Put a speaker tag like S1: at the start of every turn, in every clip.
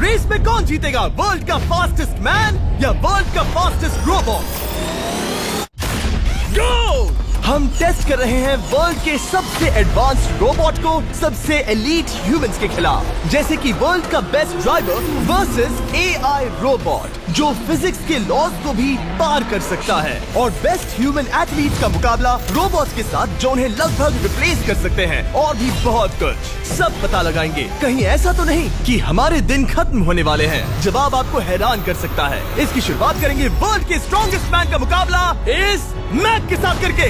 S1: Race में कौन जीतेगा, वर्ल्ड का फास्टेस्ट मैन या वर्ल्ड का फास्टेस्ट रोबोट? गो! हम टेस्ट कर रहे हैं वर्ल्ड के सबसे एडवांस्ड रोबोट को सबसे एलीट ह्यूमंस के खिलाफ, जैसे कि वर्ल्ड का best driver versus AI robot जो फिजिक्स के लॉज को भी पार कर सकता है, और बेस्ट ह्यूमन एथलीट का मुकाबला रोबोट्स के साथ जो उन्हें लगभग रिप्लेस कर सकते हैं, और भी बहुत कुछ। सब पता लगाएंगे, कहीं ऐसा तो नहीं कि हमारे दिन खत्म होने वाले हैं। जवाब आपको हैरान कर सकता है। इसकी शुरुआत करेंगे वर्ल्ड के स्ट्रॉन्गेस्ट मैन का मुकाबला इस मैक के साथ करके।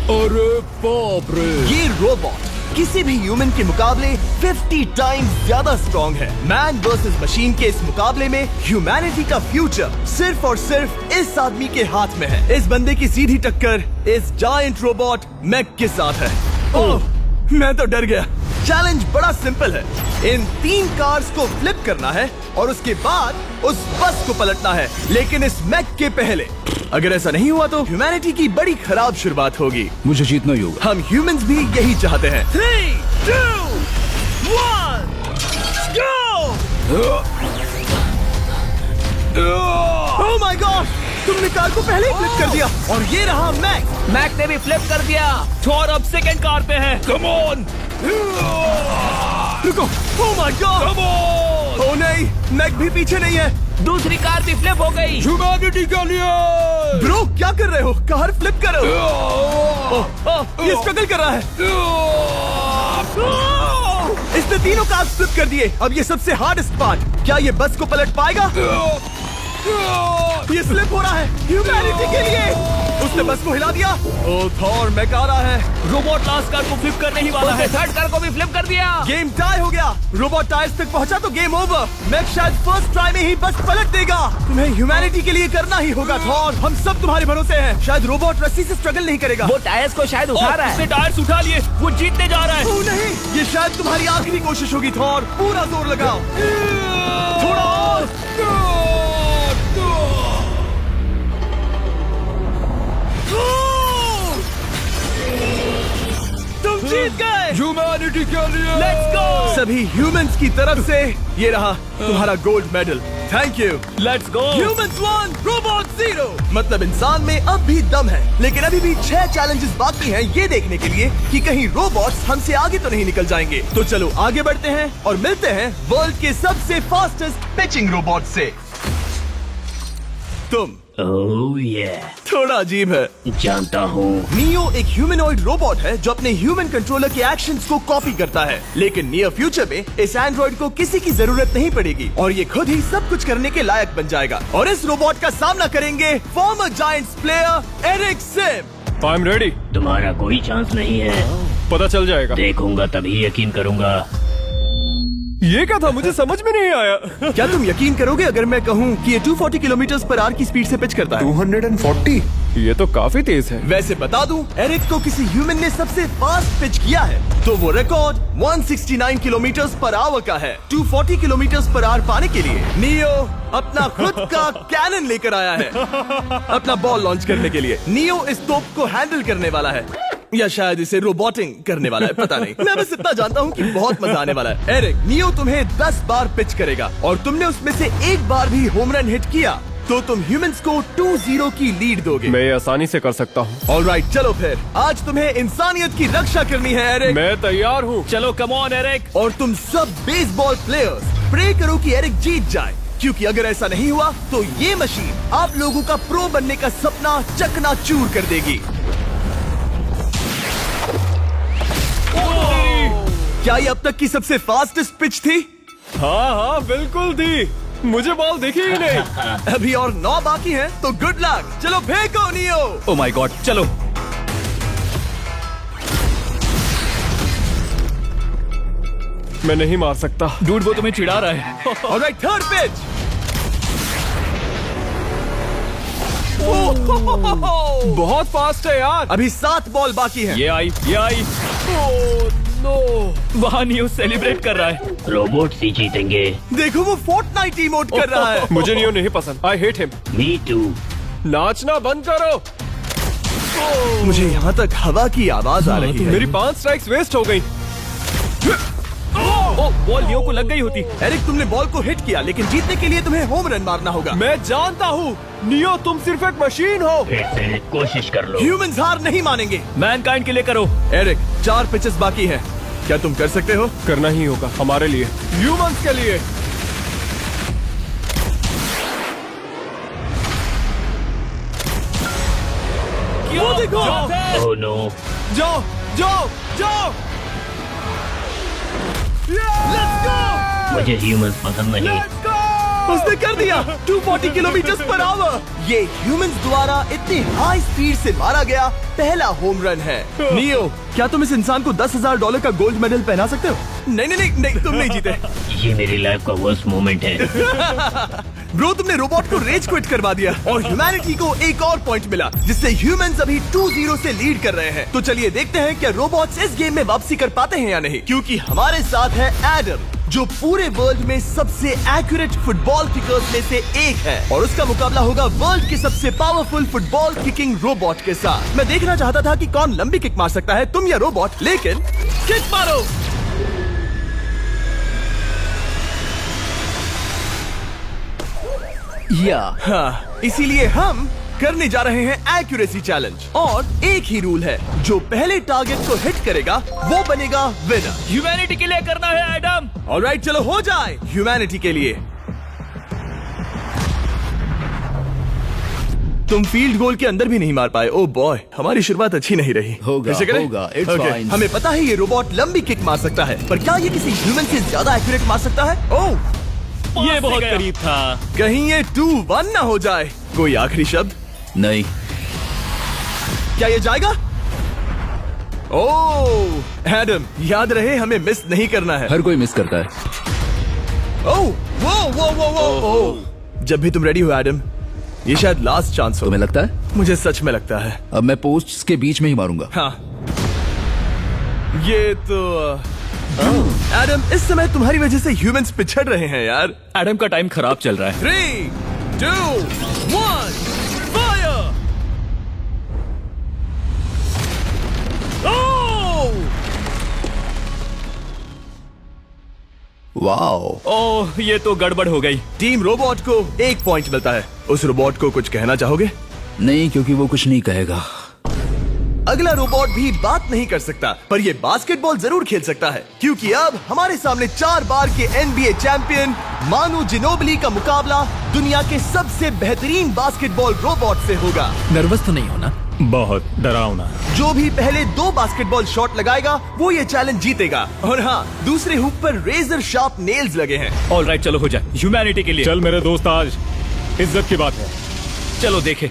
S2: अरे बाप रे!
S1: ये रोबोट किसी भी ह्यूमन के मुकाबले 50 टाइम्स ज्यादा स्ट्रॉन्ग है। मैन वर्सेस मशीन के इस मुकाबले में ह्यूमैनिटी का फ्यूचर सिर्फ और सिर्फ इस आदमी के हाथ में है। इस बंदे की सीधी टक्कर इस जायंट रोबोट मैक के साथ है। ओह, मैं तो डर गया। चैलेंज बड़ा सिंपल है। इन 3 कार्स को फ्लिप करना है और उसके बाद उस बस को पलटना है, लेकिन इस मैक के पहले। अगर ऐसा नहीं हुआ तो ह्यूमैनिटी की बड़ी खराब शुरुआत होगी।
S2: मुझे जीतना ही होगा।
S1: हम ह्यूमंस भी यही चाहते हैं। 3, 2, 1, गो! Oh my God! तुमने कार को पहले ही फ्लिप कर दिया, और ये रहा मैक।
S3: मैक ने भी फ्लिप कर दिया। थॉर अब सेकंड कार पे है।
S2: Come on!
S1: रुको! Oh my God!
S2: Come on!
S1: Oh नहीं, मैक भी पीछे नहीं है।
S3: दूसरी कार भी फ्लिप हो गई।
S2: ह्यूमैनिटी के लिए!
S1: ब्रो, क्या कर रहे हो? कार फ्लिप करो। ये स्ट्रगल कर रहा है। इसने तीनों कार फ्लिप कर दिए। अब ये सबसे हार्डेस्ट पार्ट, क्या ये बस को पलट पाएगा? ये स्लिप हो रहा है ह्यूमैनिटी के लिए। उसने बस को हिला दिया। ओह थॉर, मैक आ रहा है।
S3: रोबोट लास्ट कार को फ्लिप करने ही वाला है। थर्ड कार को भी फ्लिप कर दिया।
S1: गेम टाई हो गया। रोबोट टायर्स तक पहुंचा तो गेम ओवर। मैक शायद फर्स्ट ट्राई में ही बस पलट देगा। तुम्हें ह्यूमैनिटी के लिए करना ही होगा थॉर। हम सब तुम्हारे भरोसे हैं। शायद रोबोट रस्सी से स्ट्रगल नहीं करेगा।
S3: वो टायर्स को शायद उठा रहा है। उसने टायर्स उठा लिए। वो जीतने जा रहा है।
S1: ओह नहीं, ये शायद तुम्हारी आखिरी कोशिश होगी थॉर। पूरा जोर लगाओ। थोड़ा और। तुम जीत गए।
S2: ह्यूमैनिटी के लिए!
S3: Let's go.
S1: सभी ह्यूमंस की तरफ से ये रहा तुम्हारा gold medal. Thank you.
S3: Let's go.
S1: Humans 1, robot 0। मतलब इंसान में अब भी दम है, लेकिन अभी भी 6 चैलेंजेस बाकी हैं ये देखने के लिए कि कहीं रोबोट्स हमसे आगे तो नहीं निकल जाएंगे। तो चलो आगे बढ़ते हैं और मिलते हैं वर्ल्ड के सबसे फास्टेस्ट पिचिंग रोबोट से। तुम
S4: ओह ये
S1: थोड़ा अजीब है,
S4: जानता हूँ।
S1: नियो एक ह्यूमनॉइड रोबोट है जो अपने ह्यूमन कंट्रोलर के एक्शंस को कॉपी करता है, लेकिन नियर फ्यूचर में इस एंड्रॉइड को किसी की जरूरत नहीं पड़ेगी और ये खुद ही सब कुछ करने के लायक बन जाएगा। और इस रोबोट का सामना करेंगे former Giants player Eric Sim.
S2: I am ready.
S4: तुम्हारा कोई चांस नहीं है।
S2: पता चल जाएगा।
S4: देखूंगा तभी यकीन करूंगा।
S2: ये क्या था, मुझे समझ में नहीं आया।
S1: क्या तुम यकीन करोगे अगर मैं कहूँ कि ये 240 किलोमीटर/आवर की स्पीड से पिच करता है?
S2: 240? ये तो काफी तेज है।
S1: वैसे बता दूं, एरिक को किसी ह्यूमन ने सबसे फास्ट पिच किया है तो वो रिकॉर्ड 169 किलोमीटर/आवर का है। 240 किलोमीटर/आवर पाने के लिए नियो अपना खुद का कैनन लेकर आया है अपना बॉल लॉन्च करने के लिए। नियो इस तोप को हैंडल करने वाला है, या शायद इसे रोबोटिंग करने वाला है, पता नहीं। मैं बस इतना जानता हूँ कि बहुत मजा आने वाला है। एरिक, नियो तुम्हें 10 बार पिच करेगा और तुमने उसमें से एक बार भी होम रन हिट किया तो तुम ह्यूमंस को 2-0 की लीड दोगे।
S2: मैं ये आसानी से कर सकता हूँ।
S1: ऑलराइट, चलो फिर आज तुम्हें इंसानियत की रक्षा करनी है एरिक।
S2: मैं तैयार हूँ।
S3: चलो कम ऑन एरिक।
S1: और तुम सब बेसबॉल प्लेयर्स प्रे करो कि एरिक जीत जाए, क्योंकि अगर ऐसा नहीं हुआ तो ये मशीन आप लोगों का प्रो बनने का सपना चकनाचूर कर देगी। क्या ये अब तक की सबसे फास्टेस्ट पिच थी?
S2: हाँ बिल्कुल थी। मुझे बॉल दिखी ही नहीं।
S1: अभी और 9 बाकी हैं, तो गुड लक। चलो फेंको नियो।
S3: ओह माय गॉड, चलो।
S2: मैं नहीं मार सकता।
S3: डूड, वो तुम्हें चिढ़ा रहा है।
S1: Alright, third pitch.
S2: बहुत फास्ट है यार।
S1: अभी 7 बॉल बाकी हैं।
S3: ये आई।
S2: Oh no!
S3: वहाँ नियो सेलिब्रेट कर रहा है।
S4: रोबोट ही जीतेंगे।
S1: देखो वो फोर्टनाइट इमोट कर रहा है।
S2: मुझे नियो नहीं पसंद। I hate him.
S4: Me too.
S2: नाचना बंद करो।
S1: मुझे यहाँ तक हवा की आवाज आ रही है।
S2: मेरी 5 स्ट्राइक्स वेस्ट हो गई।
S3: ओ, बॉल लियो को लग गई होती।
S1: एरिक, तुमने बॉल को हिट किया, लेकिन जीतने के लिए तुम्हें होम रन मारना होगा।
S2: मैं जानता हूँ नियो, तुम सिर्फ एक मशीन हो।
S4: फिर से कोशिश कर लो।
S1: ह्यूमंस हार नहीं मानेंगे।
S3: मैनकाइंड के लिए करो।
S1: एरिक, 4 पिचेस बाकी हैं। क्या तुम कर सकते हो?
S2: करना ही होगा हमारे लिए, ह्यूमंस के लिए।
S1: वो देखो।
S4: Oh no.
S2: जाओ जाओ जाओ।
S1: Let's go.
S4: मुझे ह्यूमंस पसंद नहीं।
S1: उसने कर दिया 240 किलोमीटर पर आवर। ये ह्यूमंस द्वारा इतनी हाई स्पीड से मारा गया पहला होम रन है। नियो, क्या तुम इस इंसान को $10,000 का गोल्ड मेडल पहना सकते हो? नहीं, तुम नहीं जीते।
S4: ये मेरी लाइफ का वर्स्ट मोमेंट है।
S1: ब्रो, तुमने रोबोट को रेज क्विट करवा दिया और ह्यूमैनिटी को एक और पॉइंट मिला, जिससे ह्यूमंस अभी 2-0 से लीड कर रहे हैं। तो चलिए देखते हैं क्या रोबोट्स इस गेम में वापसी कर पाते हैं या नहीं, क्योंकि हमारे साथ है एडम, जो पूरे वर्ल्ड में सबसे एक्यूरेट फुटबॉल किकर्स में से एक है, और उसका मुकाबला होगा वर्ल्ड के सबसे पावरफुल फुटबॉल किकिंग रोबोट के साथ। मैं देखना चाहता था कि कौन लंबी किक मार सकता है, तुम या रोबोट, लेकिन किक मारो। हाँ, इसीलिए हम करने जा रहे हैं एक्यूरेसी चैलेंज, और एक ही रूल है, जो पहले टारगेट को हिट करेगा वो बनेगा विनर।
S3: ह्यूमैनिटी के लिए करना है एडम।
S1: ऑलराइट, चलो हो जाए ह्यूमैनिटी के लिए। तुम फील्ड गोल के अंदर भी नहीं मार पाए। ओ बॉय, हमारी शुरुआत अच्छी नहीं रही।
S5: होगा,
S1: फिर से करें?
S5: होगा, it's
S1: Okay,
S5: fine.
S1: हमें पता है ये रोबोट लंबी किक मार सकता है, पर क्या ये किसी ह्यूमन से ज्यादा एक्यूरेट मार सकता है? ओह,
S3: ये बहुत करीब था।
S1: कहीं ये 2-1 ना हो जाए। कोई आखिरी शब्द?
S5: नहीं।
S1: क्या ये जाएगा? ओह एडम, याद रहे हमें मिस नहीं करना है।
S5: हर कोई मिस करता है।
S1: ओह वो। जब भी तुम रेडी हो एडम, ये शायद लास्ट चांस हो।
S5: तुम्हें लगता है?
S1: मुझे सच में लगता है।
S5: अब मैं पोस्ट्स के बीच में ही मारूंगा।
S1: हाँ, ये तो एडम, इस समय तुम्हारी वजह से ह्यूमंस पिछड़ रहे हैं यार।
S3: एडम का टाइम खराब चल रहा है।
S1: 3, 2, 1, फायर!
S5: वाओ।
S3: ओह, ये तो गड़बड़ हो गई।
S1: टीम रोबोट को 1 पॉइंट मिलता है। उस रोबोट को कुछ कहना चाहोगे?
S5: नहीं, क्योंकि वो कुछ नहीं कहेगा।
S1: अगला रोबोट भी बात नहीं कर सकता, पर ये बास्केटबॉल जरूर खेल सकता है, क्योंकि अब हमारे सामने 4 बार के NBA चैंपियन मानू जिनोबिली का मुकाबला दुनिया के सबसे बेहतरीन बास्केटबॉल रोबोट से होगा।
S5: नर्वस तो नहीं होना?
S2: बहुत डरावना।
S1: जो भी पहले 2 बास्केटबॉल शॉट लगाएगा वो ये चैलेंज जीतेगा। और हाँ, दूसरे हुक पर रेजर शार्प नेल्स लगे हैं।
S3: ऑलराइट, चलो हो जाए ह्यूमैनिटी के लिए।
S2: चल मेरे दोस्त, आज इज्जत की बात है।
S3: चलो देखे।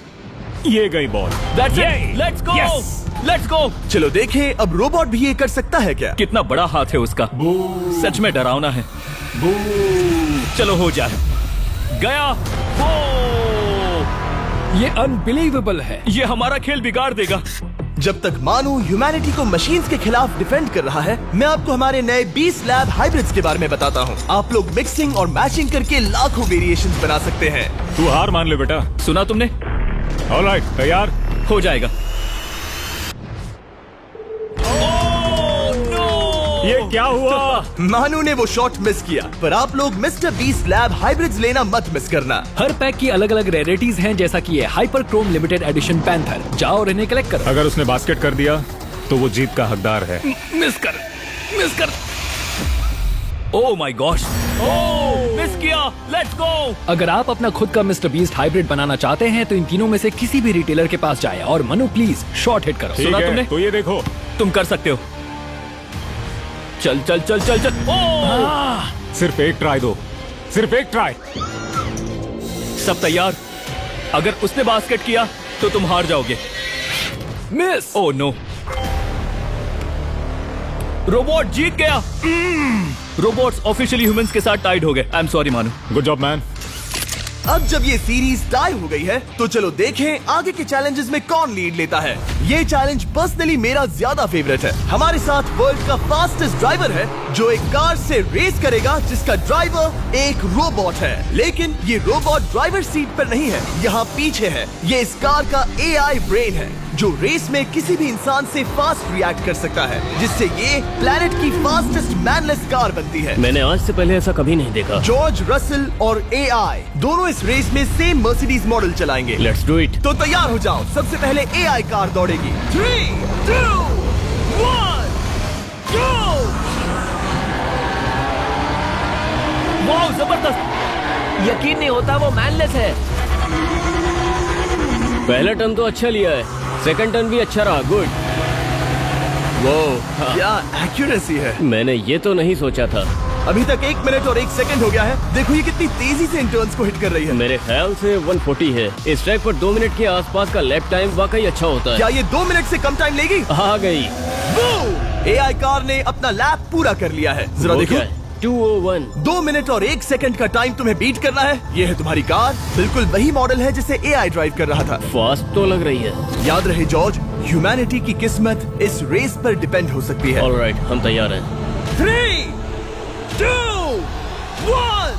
S2: ये गई ball.
S3: That's it. Let's go. Let's go.
S1: चलो देखें अब रोबोट भी ये कर सकता है क्या?
S3: कितना बड़ा हाथ है उसका। सच में डरावना है। चलो हो जाए। गया।
S5: ये अनबिलीवेबल है।
S3: ये हमारा खेल बिगाड़ देगा।
S1: जब तक मानू ह्यूमैनिटी को मशीन्स के खिलाफ डिफेंड कर रहा है, मैं आपको हमारे नए 20 लैब हाइब्रिड्स के बारे में बताता हूँ। आप लोग मिक्सिंग और मैचिंग करके लाखों वेरिएशंस बना सकते हैं।
S2: तू हार मान ले बेटा।
S3: सुना तुमने?
S2: ऑलराइट, तैयार?
S3: हो जाएगा।
S2: ये क्या हुआ?
S1: मानू ने वो शॉट मिस किया, पर आप लोग मिस्टर 20 लैब हाइब्रिड्स लेना मत मिस करना।
S6: हर पैक की अलग अलग रेयरिटीज हैं, जैसा कि ये hyper Chrome limited edition panther. जाओ और इन्हें कलेक्ट करो।
S2: अगर उसने बास्केट कर दिया तो वो जीत का हकदार है।
S3: मिस कर। Oh my gosh. Oh, miss किया। Let's go.
S6: अगर आप अपना खुद का मिस्टर बीस्ट हाइब्रिड बनाना चाहते हैं तो इन तीनों में से किसी भी रिटेलर के पास जाए और मनु प्लीज शॉट हिट करो।
S2: ठीक
S3: सुना
S2: है,
S3: तुमने?
S2: तो ये देखो।
S3: तुम कर सकते हो। चल। ओह!
S2: सिर्फ एक ट्राई दो, सिर्फ एक ट्राई।
S3: सब तैयार? अगर उसने बास्केट किया तो तुम हार जाओगे।
S6: मिस।
S3: Oh no. रोबोट जीत गया। रोबोट्स ऑफिशियली ह्यूमंस के साथ टाइड हो गए। I am sorry Manu.
S2: Good job man.
S1: अब जब ये सीरीज टाई हो गई है, तो चलो देखें आगे के चैलेंजेस में कौन लीड लेता है। ये चैलेंज पर्सनली मेरा ज्यादा फेवरेट है। हमारे साथ वर्ल्ड का फास्टेस्ट ड्राइवर है, जो एक कार से रेस करेगा जिसका ड्राइवर एक रोबोट है। लेकिन ये रोबोट ड्राइवर सीट पर नहीं है, यहाँ पीछे है। ये इस कार का AI ब्रेन है। जो रेस में किसी भी इंसान से फास्ट रिएक्ट कर सकता है, जिससे ये प्लेनेट की फास्टेस्ट मैनलेस कार बनती है।
S4: मैंने आज से पहले ऐसा कभी नहीं देखा।
S1: जॉर्ज रसल और AI दोनों इस रेस में सेम मर्सिडीज मॉडल चलाएंगे।
S4: Let's do it.
S1: तो तैयार हो जाओ, सबसे पहले AI कार दौड़ेगी। 3, 2, 1, go!
S3: वाह जबरदस्त, यकीन नहीं होता वो मैनलेस है।
S4: पहला टर्न तो अच्छा लिया है, सेकंड टर्न भी अच्छा रहा। गुड। वो
S1: क्या एक्यूरेसी है।
S4: मैंने ये तो नहीं सोचा था।
S1: अभी तक 1 मिनट और 1 सेकंड हो गया है। देखो ये कितनी तेजी से इन टर्न्स को हिट कर रही है।
S4: मेरे ख्याल से 140 है। इस ट्रैक पर 2 मिनट के आसपास का लैप टाइम वाकई अच्छा होता है।
S1: क्या ये 2 मिनट से कम टाइम लेगी?
S4: आ गई।
S1: AI कार ने अपना लैप पूरा कर लिया है। जरा
S4: वो
S1: देखो,
S4: क्या है? 201।
S1: 2 मिनट और 1 सेकंड का टाइम तुम्हें बीट करना है। ये है तुम्हारी कार, बिल्कुल वही मॉडल है जिसे AI ड्राइव कर रहा था।
S4: फास्ट तो लग रही है।
S1: याद रहे जॉर्ज, ह्यूमैनिटी की किस्मत इस रेस पर डिपेंड हो सकती है।
S4: ऑलराइट, हम तैयार हैं।
S1: 3, 2, 1,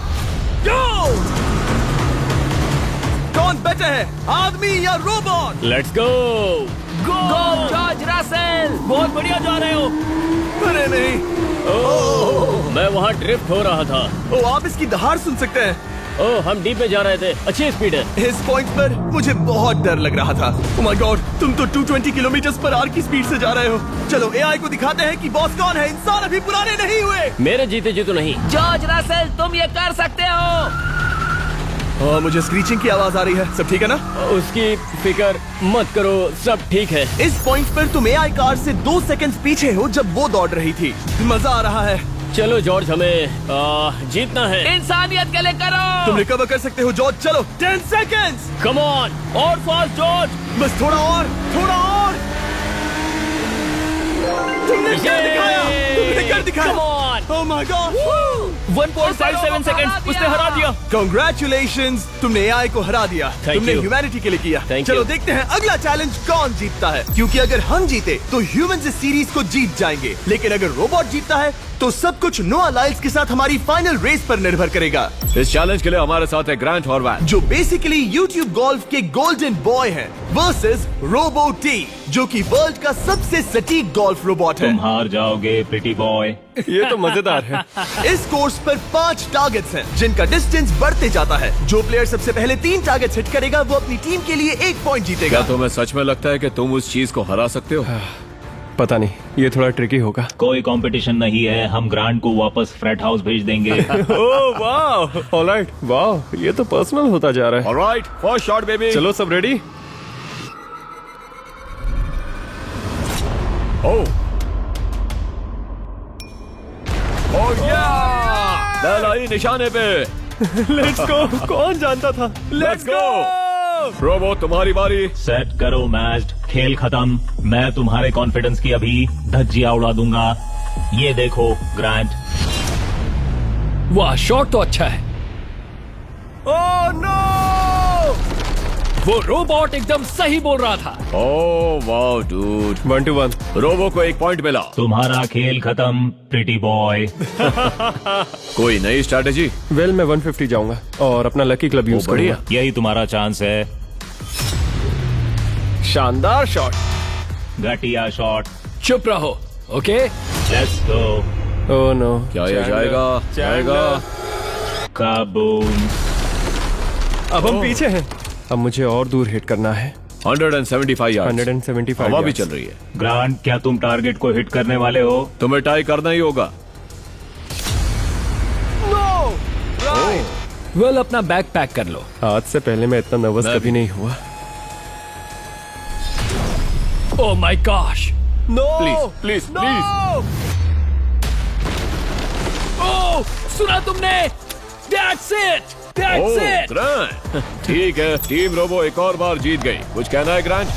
S1: go! कौन बेटर है, आदमी या robot?
S4: Let's go.
S3: Go George Russell, बहुत बढ़िया जा रहे हो।
S1: अरे नहीं,
S4: मैं वहाँ ड्रिफ्ट हो रहा था।
S1: ओ आप इसकी दहाड़ सुन सकते हैं।
S4: ओह, हम डीप में जा रहे थे। अच्छी स्पीड है।
S1: इस पॉइंट पर मुझे बहुत डर लग रहा था। ओह माय गॉड, तुम तो 220 किलोमीटर पर आवर की स्पीड से जा रहे हो। चलो AI को दिखाते हैं कि बॉस कौन है। इंसान अभी पुराने नहीं हुए।
S4: मेरे जीते जी तो नहीं।
S3: जॉर्ज रसल, तुम ये कर सकते हो।
S1: मुझे स्क्रीचिंग की आवाज आ रही है। सब ठीक है ना?
S4: उसकी फिक्र मत करो, सब ठीक है।
S1: इस पॉइंट पर तुम AI कार से 2 सेकंड पीछे हो जब वो दौड़ रही थी। मजा आ रहा है।
S4: चलो जॉर्ज, हमें जीतना है।
S3: इंसानियत के लिए करो।
S1: तुम रिकवर कर सकते हो जॉर्ज। चलो 10 सेकंड्स।
S4: कम ऑन, और फास्ट जॉर्ज।
S1: बस थोड़ा और, थोड़ा और। तुमने कर दिखाया, तुमने कर दिखाया।
S4: Come on.
S1: Oh my God.
S3: 1.57 second, उसने हरा दिया।
S1: Congratulations, तुमने AI को हरा दिया।
S4: Thank
S1: तुमने
S4: you.
S1: ह्यूमैनिटी के लिए किया।
S4: Thank
S1: चलो
S4: you.
S1: देखते हैं अगला चैलेंज कौन जीतता है, क्योंकि अगर हम जीते तो ह्यूमंस इस सीरीज को जीत जाएंगे, लेकिन अगर रोबोट जीतता है तो सब कुछ नोआ लाइल्स के साथ हमारी फाइनल रेस पर निर्भर करेगा।
S2: इस चैलेंज के लिए हमारे साथ है ग्रांट हॉर्वैट,
S1: जो बेसिकली YouTube गोल्फ के गोल्डन बॉय हैं, वर्सेस रोबो टी, जो कि वर्ल्ड का सबसे सटीक गोल्फ रोबोट है।
S7: तुम हार जाओगे प्रिटी बॉय।
S2: ये तो मजेदार है।
S1: इस कोर्स पर 5 टारगेट्स हैं, जिनका डिस्टेंस बढ़ते जाता है। जो प्लेयर सबसे पहले 3 टारगेट्स हिट करेगा वो अपनी टीम के लिए 1 पॉइंट जीतेगा।
S2: क्या तुम्हें सच में लगता है कि तुम उस चीज को हरा सकते हो? पता नहीं, ये थोड़ा ट्रिकी होगा।
S7: कोई कंपटीशन नहीं है, हम ग्रांट को वापस फ्रेट हाउस भेज देंगे।
S2: ओह वाह, ऑलराइट, वाह, ये तो पर्सनल होता जा रहा है। Alright, first shot baby. चलो सब रेडी? ओह बैल आई निशाने पे। Let's go. कौन जानता था? Let's go. रोबो, तुम्हारी बारी।
S7: सेट करो मैच, खेल खत्म। मैं तुम्हारे कॉन्फिडेंस की अभी धज्जियां उड़ा दूंगा। ये देखो ग्रांट।
S6: वाह, शॉट तो अच्छा है।
S1: Oh no!
S6: वो रोबोट एकदम सही बोल रहा था।
S2: ओह वाह डूड, 1 to 1। रोबो को 1 पॉइंट मिला।
S7: तुम्हारा खेल खत्म प्रिटी बॉय।
S2: कोई नई स्ट्रैटेजी?
S8: वेल मैं 150 जाऊंगा और अपना लकी क्लब यूज
S2: बढ़िया।
S8: करूंगा।
S7: यही तुम्हारा चांस है।
S2: शानदार शॉट।
S7: घटिया शॉट।
S6: चुप रहो, okay?
S7: Let's go.
S8: Oh no,
S2: क्या ये जाएगा? जाएगा।
S7: काबूम।
S8: अब हम पीछे हैं। अब मुझे और दूर हिट करना है।
S2: 175 यार्ड्स।
S8: 175
S2: हवा भी
S8: yards।
S2: चल रही है।
S7: ग्रांट, क्या तुम टारगेट को हिट करने वाले हो?
S2: तुम्हें टाई करना ही होगा।
S6: वेल, अपना बैग पैक कर लो।
S8: आज से पहले मैं इतना नर्वस
S2: मैं
S8: कभी
S2: भी।
S8: नहीं हुआ।
S6: Oh my gosh.
S1: No!
S2: Please please please.
S6: Oh, सुना तुमने? That's it! That's it!
S2: Grant, ठीक है, टीम रोबो एक और बार जीत गई। कुछ कहना है ग्रांट?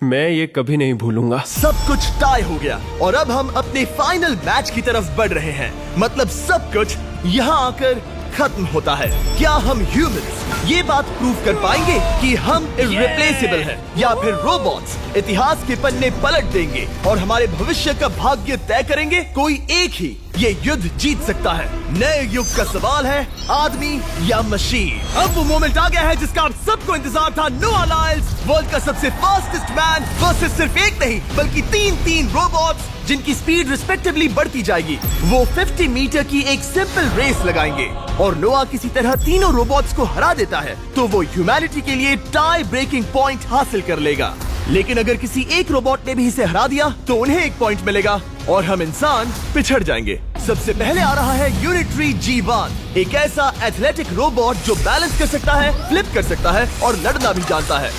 S8: मैं ये कभी नहीं भूलूंगा।
S1: सब कुछ टाई हो गया और अब हम अपने फाइनल मैच की तरफ बढ़ रहे हैं। मतलब सब कुछ यहाँ आकर खत्म होता है। क्या हम ह्यूमंस ये बात प्रूव कर पाएंगे कि हम इररिप्लेसेबल हैं, या फिर रोबोट्स इतिहास के पन्ने पलट देंगे और हमारे भविष्य का भाग्य तय करेंगे? कोई एक ही ये युद्ध जीत सकता है। नए युग का सवाल है आदमी या मशीन। अब वो मोमेंट आ गया है जिसका आप सबको इंतजार था। नोआ लाइल्स वर्ल्ड का सबसे फास्टेस्ट मैन वर्सेस सिर्फ एक नहीं बल्कि तीन रोबोट्स जिनकी स्पीड रिस्पेक्टिवली बढ़ती जाएगी। वो 50 मीटर की एक सिंपल रेस लगाएंगे और नोआ किसी तरह तीनों रोबोट्स को हरा देता है तो वो ह्यूमैनिटी के लिए टाई ब्रेकिंग पॉइंट हासिल कर लेगा। लेकिन अगर किसी एक रोबोट ने भी इसे हरा दिया तो उन्हें एक पॉइंट मिलेगा और हम इंसान पिछड़ जाएंगे। सबसे पहले आ रहा है यूनिट्री G1, एक ऐसा एथलेटिक रोबोट जो बैलेंस कर सकता है, फ्लिप कर सकता है और लड़ना भी जानता है।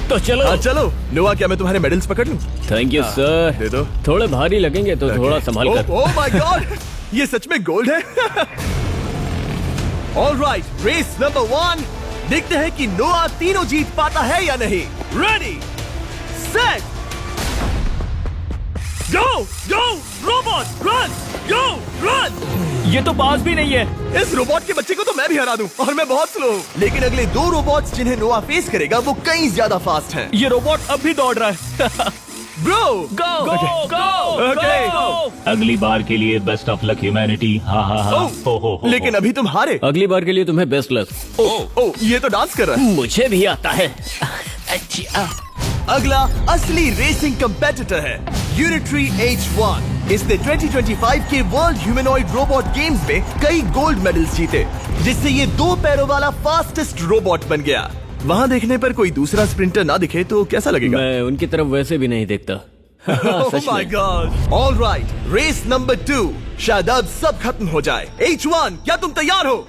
S4: तो चलो।
S1: हाँ चलो। नोआ, क्या मैं तुम्हारे मेडल्स पकड़ लूं?
S4: Thank you sir.
S1: दे दो।
S4: थोड़े भारी लगेंगे तो थोड़ा संभाल कर।
S1: ओह माय गॉड, ये सच में गोल्ड है। ऑलराइट, रेस नंबर 1, देखते हैं कि नोआ तीनों जीत पाता है या नहीं। रेडी सेट
S3: गो गो रोबोट रन गो रन। ये तो पास भी नहीं है।
S1: इस रोबोट के बच्चे को तो मैं भी हरा दूं और मैं बहुत स्लो हूं। लेकिन अगले 2 रोबोट्स जिन्हें नोआ फेस करेगा वो कहीं ज्यादा फास्ट हैं।
S3: ये रोबोट अब भी दौड़ रहा है।
S1: ब्रो
S3: गो गो गो
S1: ओके।
S7: अगली बार के लिए बेस्ट ऑफ लक ह्यूमैनिटी। हाँ हाँ हाँ। हो।
S1: लेकिन अभी तुम हारे।
S4: अगली बार के लिए तुम्हें बेस्ट लक।
S1: ओ ये तो डांस कर रहा है।
S4: मुझे भी आता है।
S1: अगला असली रेसिंग कंपेटिटर है यूनिट्री H1। इसने 2025 के वर्ल्ड ह्यूमनॉइड रोबोट गेम्स में कई गोल्ड मेडल्स जीते जिससे ये 2 पैरों वाला फास्टेस्ट रोबोट बन गया। वहाँ देखने पर कोई दूसरा स्प्रिंटर ना दिखे तो कैसा लगेगा?
S4: मैं उनकी तरफ वैसे भी नहीं देखता। सच
S1: माय
S4: में।
S1: गॉड। ऑलराइट, रेस नंबर 2, शायद अब सब खत्म हो जाए। H1, क्या तुम तैयार हो?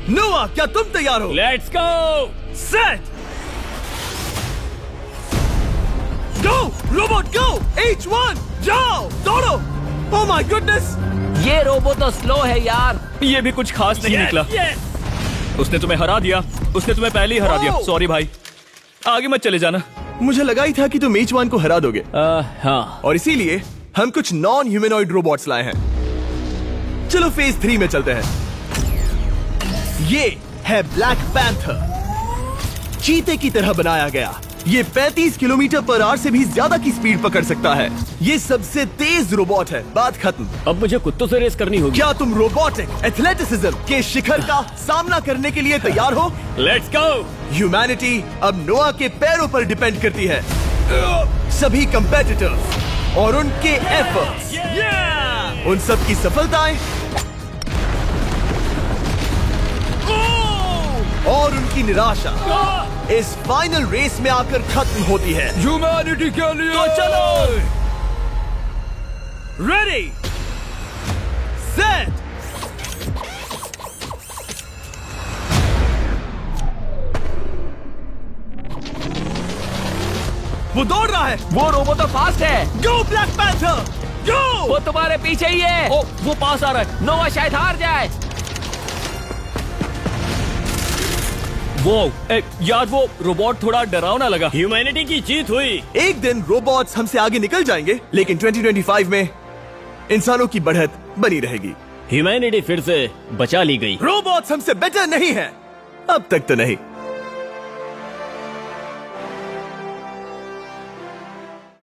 S1: नोआ, क्या तुम तैयार हो?
S4: Let's go.
S1: Set go robot go. H1 जाओ दौड़ो। ओह माय गुडनेस,
S3: ये रोबोट तो स्लो है यार। ये भी कुछ खास नहीं निकला। उसने तुम्हें हरा दिया। उसने तुम्हें पहले ही हरा दिया। सॉरी भाई, आगे मत चले जाना।
S1: मुझे लगा ही था कि तुम H1 को हरा दोगे
S4: हाँ।
S1: और इसीलिए हम कुछ नॉन ह्यूमनॉइड रोबोट्स लाए हैं। चलो फेज 3 में चलते हैं। ये है ब्लैक पैंथर, चीते की तरह बनाया गया। ये 35 किलोमीटर पर आवर से भी ज्यादा की स्पीड पकड़ सकता है। ये सबसे तेज रोबोट है। बात खत्म।
S4: अब मुझे कुत्तों से रेस करनी होगी।
S1: क्या तुम रोबोटिक एथलेटिसिज्म के शिखर का सामना करने के लिए तैयार हो?
S4: Let's go.
S1: ह्यूमैनिटी अब नोआ के पैरों पर डिपेंड करती है। सभी कंपेटिटर्स और उनके एफर्ट्स, उन सब की सफलताएं और उनकी निराशा इस फाइनल रेस में आकर खत्म होती है।
S6: ह्यूमैनिटी के लिए।
S1: तो चलो। रेडी सेट वो दौड़ रहा है।
S3: वो रोबोट तो फास्ट है।
S1: गो ब्लैक पैंथर गो।
S3: वो तुम्हारे पीछे ही है। ओ, वो पास आ रहा है। नोआ शायद हार जाए। वो यार, वो रोबोट थोड़ा डरावना लगा।
S4: ह्यूमैनिटी की जीत हुई।
S1: एक दिन रोबोट्स हमसे आगे निकल जाएंगे लेकिन 2025 में इंसानों की बढ़त बनी रहेगी।
S4: ह्यूमैनिटी फिर से बचा ली गई।
S1: रोबोट्स हमसे बेटर नहीं है अब तक तो नहीं।